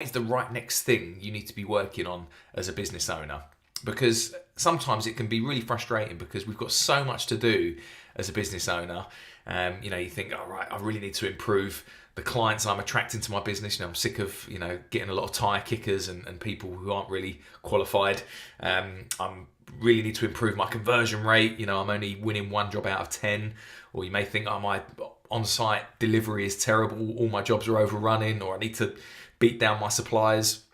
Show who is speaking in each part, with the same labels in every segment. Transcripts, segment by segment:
Speaker 1: is the right next thing you need to be working on as a business owner? Because sometimes it can be really frustrating because we've got so much to do as a business owner. You think, all right, I really need to improve the clients I'm attracting to my business. I'm sick of, getting a lot of tire kickers and people who aren't really qualified. I'm really need to improve my conversion rate. I'm only winning one job out of 10. Or you may think, oh, my on-site delivery is terrible. All my jobs are overrunning, or I need to beat down my suppliers.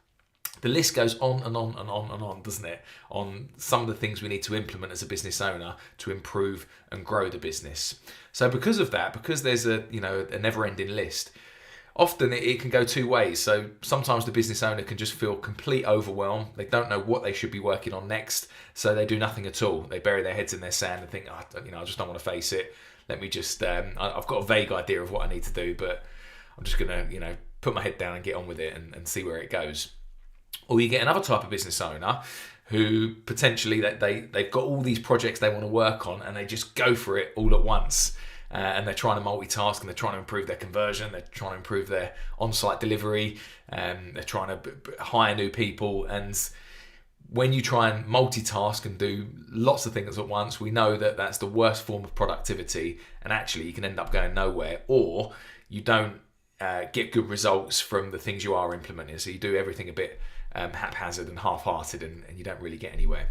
Speaker 1: The list goes on and on and on and on, doesn't it? On some of the things we need to implement as a business owner to improve and grow the business. So because of that, because there's a never-ending list, often it can go two ways. So sometimes the business owner can just feel complete overwhelmed. They don't know what they should be working on next, so they do nothing at all. They bury their heads in their sand and think, I just don't want to face it. Let me just, I've got a vague idea of what I need to do, but I'm just going to, put my head down and get on with it and see where it goes. Or you get another type of business owner who potentially they've got all these projects they want to work on and they just go for it all at once. And they're trying to multitask and they're trying to improve their conversion, they're trying to improve their on-site delivery, they're trying to hire new people. And when you try and multitask and do lots of things at once, we know that that's the worst form of productivity, and actually you can end up going nowhere, or you don't get good results from the things you are implementing. So you do everything a bit haphazard and half-hearted, and you don't really get anywhere.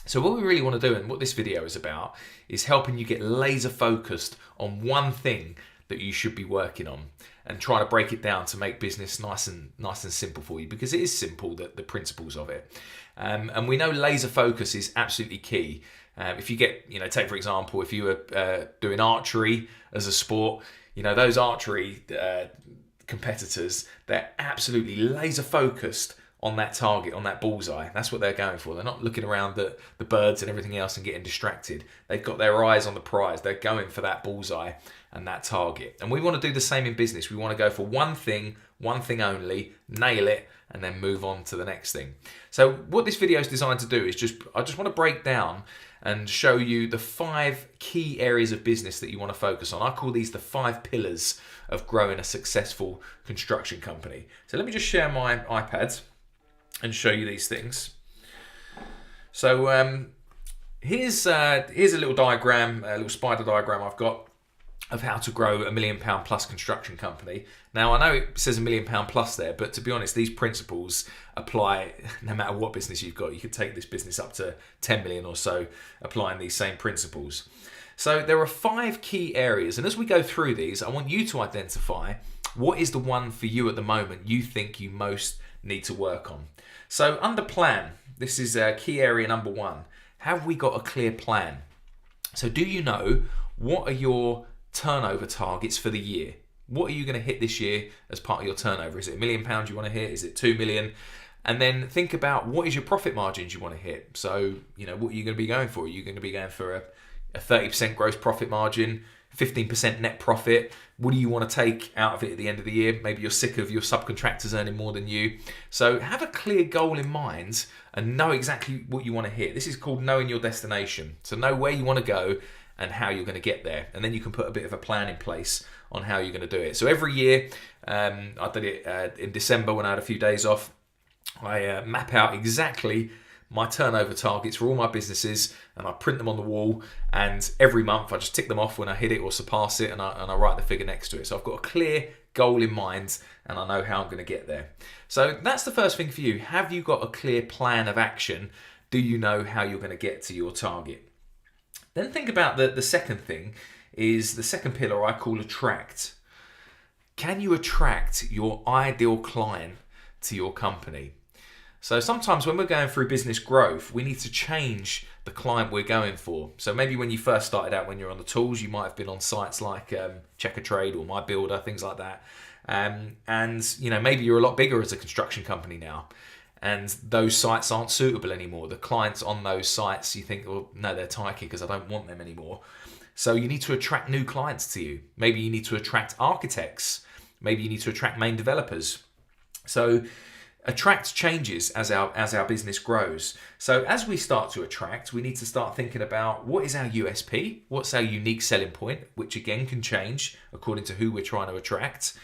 Speaker 1: So what we really want to do, and what this video is about, is helping you get laser focused on one thing that you should be working on, and trying to break it down to make business nice and simple for you, because it is simple, the principles of it. And we know laser focus is absolutely key. If you get, take for example, if you were doing archery as a sport, those archery competitors, they're absolutely laser focused on that target, on that bullseye. That's what they're going for. They're not looking around at the birds and everything else and getting distracted. They've got their eyes on the prize. They're going for that bullseye and that target. And we want to do the same in business. We want to go for one thing only, nail it, and then move on to the next thing. So what this video is designed to do is I just want to break down and show you the 5 key areas of business that you want to focus on. I call these the 5 pillars of growing a successful construction company. So let me just share my iPad and show you these things. So here's a little diagram, a little spider diagram I've got of how to grow a £1 million plus construction company. Now I know it says £1 million plus there, but to be honest, these principles apply no matter what business you've got. You could take this business up to 10 million or so applying these same principles. So there are 5 key areas, and as we go through these, I want you to identify what is the one for you at the moment you think you most need to work on. So under plan, this is key area number 1. Have we got a clear plan? So do you know what are your turnover targets for the year? What are you going to hit this year as part of your turnover? Is it £1 million you want to hit? Is it 2 million? And then think about what is your profit margins you want to hit. So, what are you going to be going for? Are you going to be going for a 30% gross profit margin, 15% net profit? What do you want to take out of it at the end of the year? Maybe you're sick of your subcontractors earning more than you. So have a clear goal in mind and know exactly what you want to hit. This is called knowing your destination. So know where you want to go and how you're going to get there. And then you can put a bit of a plan in place on how you're going to do it. So every year, I did it in December when I had a few days off. I map out exactly my turnover targets for all my businesses, and I print them on the wall, and every month I just tick them off when I hit it or surpass it, and I write the figure next to it. So I've got a clear goal in mind and I know how I'm going to get there. So that's the first thing for you. Have you got a clear plan of action? Do you know how you're going to get to your target? Then think about the second thing, is the second pillar I call attract. Can you attract your ideal client to your company? So sometimes when we're going through business growth, we need to change the client we're going for. So maybe when you first started out, when you're on the tools, you might have been on sites like Checkatrade or My Builder, things like that. And maybe you're a lot bigger as a construction company now, and those sites aren't suitable anymore. The clients on those sites, you think, well, no, they're tire kickers, I don't want them anymore. So you need to attract new clients to you. Maybe you need to attract architects. Maybe you need to attract main developers. So attract changes as our business grows. So as we start to attract, we need to start thinking about what is our USP, what's our unique selling point, which again can change according to who we're trying to attract.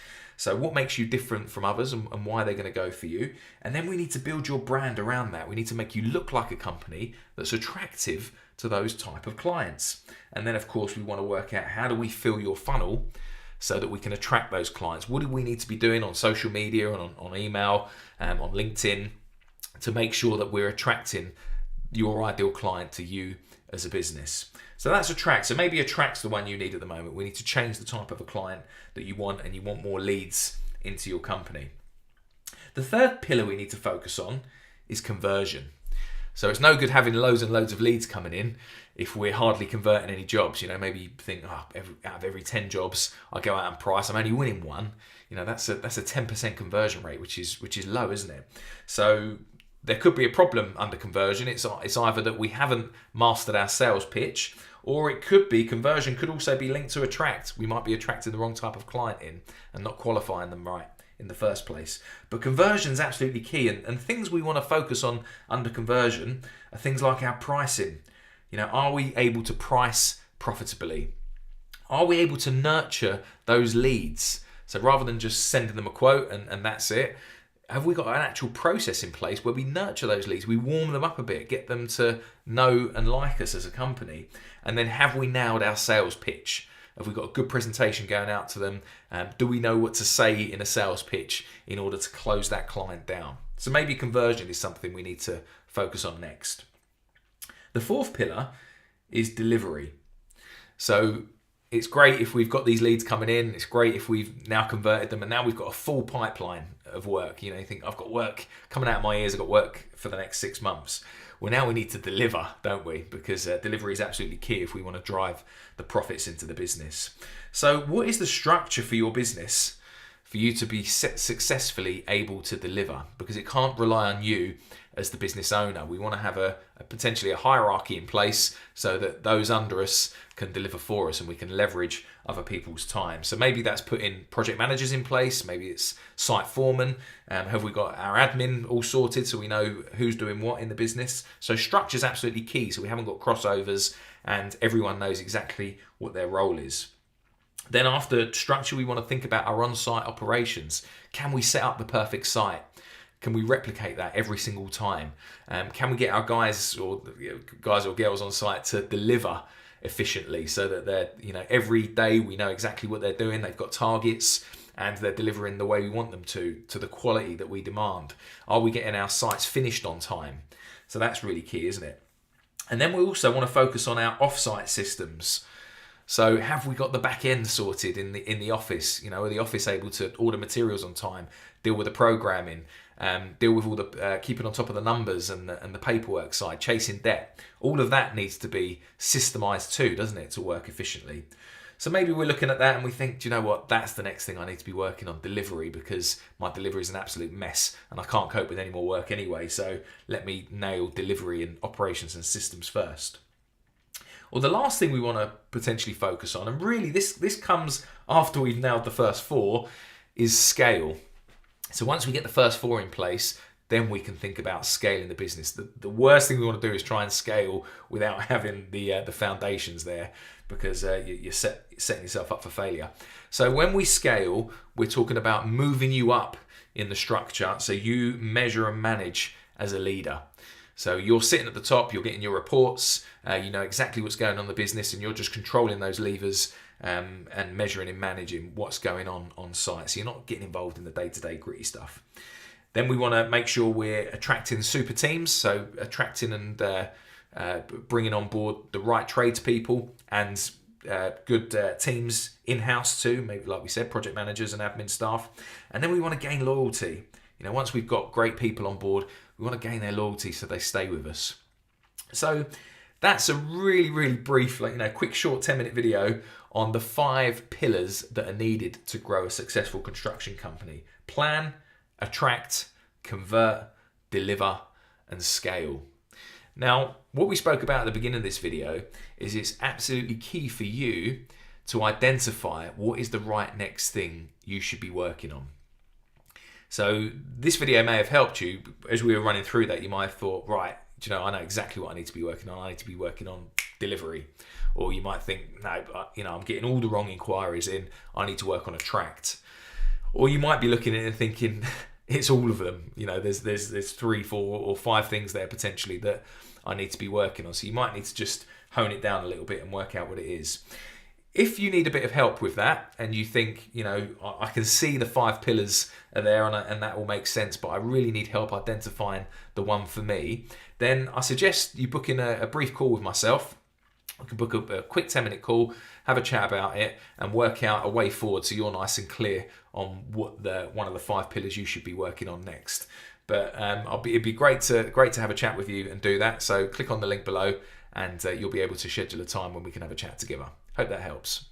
Speaker 1: So what makes you different from others and why they're going to go for you? And then we need to build your brand around that. We need to make you look like a company that's attractive to those type of clients. And then of course we want to work out, how do we fill your funnel so that we can attract those clients? What do we need to be doing on social media and on email, on LinkedIn, to make sure that we're attracting your ideal client to you as a business? So that's attract. So maybe attract's the one you need at the moment. We need to change the type of a client that you want, and you want more leads into your company. The third pillar we need to focus on is conversion. So it's no good having loads and loads of leads coming in if we're hardly converting any jobs. Maybe you think, out of every 10 jobs I go out and price, I'm only winning one. That's a 10% conversion rate, which is low, isn't it? So there could be a problem under conversion. It's either that we haven't mastered our sales pitch, or it could be conversion could also be linked to attract. We might be attracting the wrong type of client in and not qualifying them right in the first place. But conversion is absolutely key, and things we want to focus on under conversion are things like our pricing. Are we able to price profitably? Are we able to nurture those leads? So rather than just sending them a quote and that's it, have we got an actual process in place where we nurture those leads, we warm them up a bit, get them to know and like us as a company? And then have we nailed our sales pitch? Have we got a good presentation going out to them? Do we know what to say in a sales pitch in order to close that client down? So maybe conversion is something we need to focus on next. The fourth pillar is delivery. So it's great if we've got these leads coming in. It's great if we've now converted them, and now we've got a full pipeline of work. You think, I've got work coming out of my ears, I've got work for the next 6 months. Well, now we need to deliver, don't we? Because delivery is absolutely key if we want to drive the profits into the business. So what is the structure for your business for you to be successfully able to deliver? Because it can't rely on you as the business owner. We want to have a potentially a hierarchy in place so that those under us can deliver for us and we can leverage other people's time. So maybe that's putting project managers in place, maybe it's site foremen. Have we got our admin all sorted so we know who's doing what in the business? So structure is absolutely key, so we haven't got crossovers and everyone knows exactly what their role is. Then after structure, we want to think about our on-site operations. Can we set up the perfect site? Can we replicate that every single time? Can we get our guys or girls on site to deliver efficiently so that they're, every day we know exactly what they're doing, they've got targets and they're delivering the way we want them to the quality that we demand? Are we getting our sites finished on time? So that's really key, isn't it? And then we also want to focus on our off-site systems. So have we got the back end sorted in the office? Are the office able to order materials on time, deal with the programming, deal with all the keeping on top of the numbers and the paperwork side, chasing debt? All of that needs to be systemized too, doesn't it, to work efficiently? So maybe we're looking at that and we think, do you know what, that's the next thing I need to be working on, delivery, because my delivery is an absolute mess and I can't cope with any more work anyway. So let me nail delivery and operations and systems first. Well, the last thing we want to potentially focus on, and really this comes after we've nailed the first four, is scale. So once we get the first four in place, then we can think about scaling the business. The worst thing we want to do is try and scale without having the foundations there, because you're setting yourself up for failure. So when we scale, we're talking about moving you up in the structure so you measure and manage as a leader. So you're sitting at the top, you're getting your reports, you know exactly what's going on in the business, and you're just controlling those levers and measuring and managing what's going on site. So you're not getting involved in the day-to-day gritty stuff. Then we want to make sure we're attracting super teams, so attracting and bringing on board the right tradespeople and good teams in-house too, maybe like we said, project managers and admin staff. And then we want to gain loyalty. Once we've got great people on board, we want to gain their loyalty so they stay with us. So that's a really, really brief, quick, short 10-minute video on the 5 pillars that are needed to grow a successful construction company. Plan, attract, convert, deliver, and scale. Now, what we spoke about at the beginning of this video is it's absolutely key for you to identify what is the right next thing you should be working on. So this video may have helped you. As we were running through that, you might have thought, right, I know exactly what I need to be working on. I need to be working on delivery. Or you might think, no, I'm getting all the wrong inquiries in. I need to work on attract. Or you might be looking at it and thinking, it's all of them. You know, there's 3, 4, or 5 things there potentially that I need to be working on. So you might need to just hone it down a little bit and work out what it is. If you need a bit of help with that and you think, you know, I can see the 5 pillars are there and that all makes sense, but I really need help identifying the one for me, then I suggest you book in a brief call with myself. I can book a quick 10-minute call, have a chat about it, and work out a way forward so you're nice and clear on what one of the 5 pillars you should be working on next. But it'd be great to have a chat with you and do that. So click on the link below, and you'll be able to schedule a time when we can have a chat together. Hope that helps.